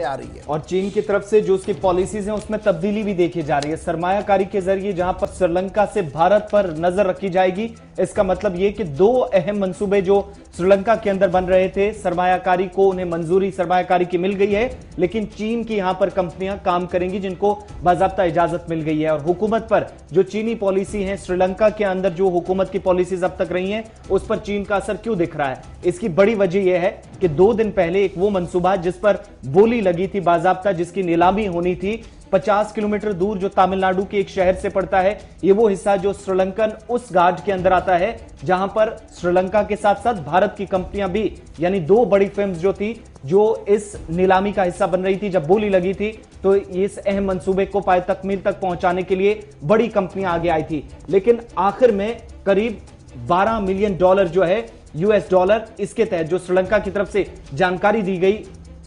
आ रही है। और चीन की तरफ से जो उसकी पॉलिसीज हैं उसमें तब्दीली भी देखी जा रही है। सरमायाकारी के जरिए जहां पर श्रीलंका से भारत पर नजर रखी जाएगी, इसका मतलब यह कि दो अहम मंसूबे जो श्रीलंका के अंदर बन रहे थे, सरमायाकारी को उन्हें मंजूरी सरमायाकारी की मिल गई है, लेकिन चीन की यहां पर कंपनियां काम करेंगी जिनको बाकायदा इजाजत मिल गई है। और हुकूमत पर जो चीनी पॉलिसी है, श्रीलंका के अंदर जो हुकूमत की पॉलिसीज अब तक रही हैं, उस पर चीन का असर क्यों दिख रहा है? इसकी बड़ी वजह यह है कि 2 दिन पहले एक वो मंसूबा जिस पर बोली लगी थी बाकायदा, जिसकी नीलामी होनी थी, 50 किलोमीटर दूर जो तमिलनाडु के एक शहर से पड़ता है, ये वो हिस्सा जो श्रीलंकन उस घाट के अंदर आता है जहां पर श्रीलंका के साथ साथ भारत की कंपनियां भी, यानी 2 बड़ी फिल्म्स जो थी जो इस नीलामी का हिस्सा बन रही थी, जब बोली लगी थी तो इस अहम मंसूबे को पाए तकमील तक पहुंचाने के लिए बड़ी कंपनियां आगे आई थी। लेकिन आखिर में करीब $12 मिलियन जो है US डॉलर, इसके तहत जो श्रीलंका की तरफ से जानकारी दी गई,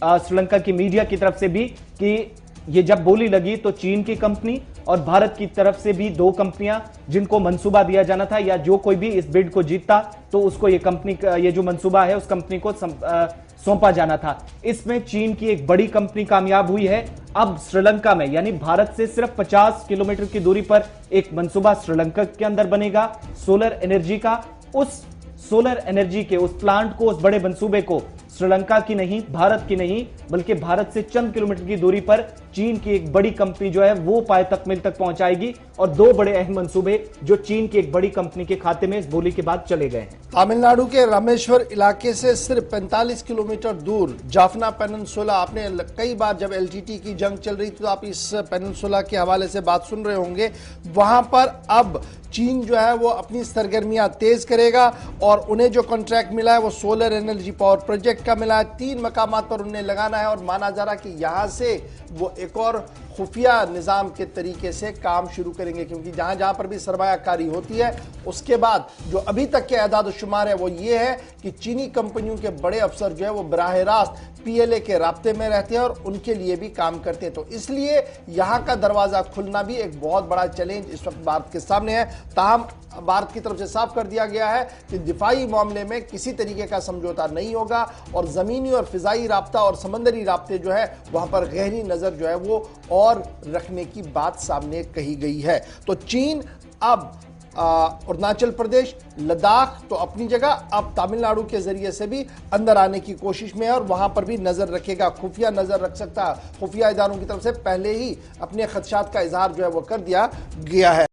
श्रीलंका की मीडिया की तरफ से भी, कि ये जब बोली लगी तो चीन की कंपनी और भारत की तरफ से भी 2 कंपनियां जिनको मंसूबा दिया जाना था, या जो कोई भी इस बिड को जीतता तो उसको ये कंपनी, ये जो मंसूबा है उस कंपनी को सौंपा जाना था। इसमें चीन की एक बड़ी कंपनी कामयाब हुई है। अब श्रीलंका में, यानी भारत से सिर्फ 50 किलोमीटर की दूरी पर एक मंसूबा श्रीलंका के अंदर बनेगा सोलर एनर्जी का। उस सोलर एनर्जी के उस प्लांट को, उस बड़े मंसूबे को श्रीलंका की नहीं, भारत की नहीं, बल्कि भारत से चंद किलोमीटर की दूरी पर चीन की एक बड़ी कंपनी जो है वो पाए तकमील तक पहुंचाएगी। और 2 बड़े अहम मंसूबे जो चीन की एक बड़ी कंपनी के खाते में इस बोली के बाद चले गए हैं। तमिलनाडु के रामेश्वर इलाके से सिर्फ 45 किलोमीटर दूर जाफना पेनिनसुला, आपने कई बार जब LTT की जंग चल रही थी तो आप इस पेनिनसुला के हवाले से बात सुन रहे होंगे। वहां पर अब चीन जो है वो अपनी सरगर्मियां तेज करेगा और उन्हें जो कॉन्ट्रैक्ट मिला है वो सोलर एनर्जी पावर प्रोजेक्ट का मिला है। 3 मकामात पर उन्हें लगाना है और माना जा रहा कि यहां से वो एक और खुफिया निजाम के तरीके से काम शुरू करेंगे, क्योंकि जहां जहां पर भी सरमायाकारी होती है उसके बाद जो अभी तक के एदाद शुमार है वो ये है कि चीनी कंपनियों के बड़े अफसर जो है वो बराह रास्त PLA के राब्ते में रहते हैं और उनके लिए भी काम करते हैं। तो इसलिए यहां का दरवाजा खुलना भी एक बहुत बड़ा चैलेंज इस वक्त भारत के सामने है। ताहम भारत की तरफ से साफ कर दिया गया है कि दिफाई मामले में किसी तरीके का समझौता नहीं होगा और जमीनी और फिजाई राब्ता और समंदरी राब्ते जो है वहां पर गहरी नजर जो है वो और रखने की बात सामने कही गई है। तो चीन अब अरुणाचल प्रदेश, लद्दाख तो अपनी जगह, अब तमिलनाडु के जरिए से भी अंदर आने की कोशिश में है और वहां पर भी नजर रखेगा, खुफिया नजर रख सकता है। खुफिया इदारों की तरफ से पहले ही अपने खदशात का इजहार जो है वो कर दिया गया है।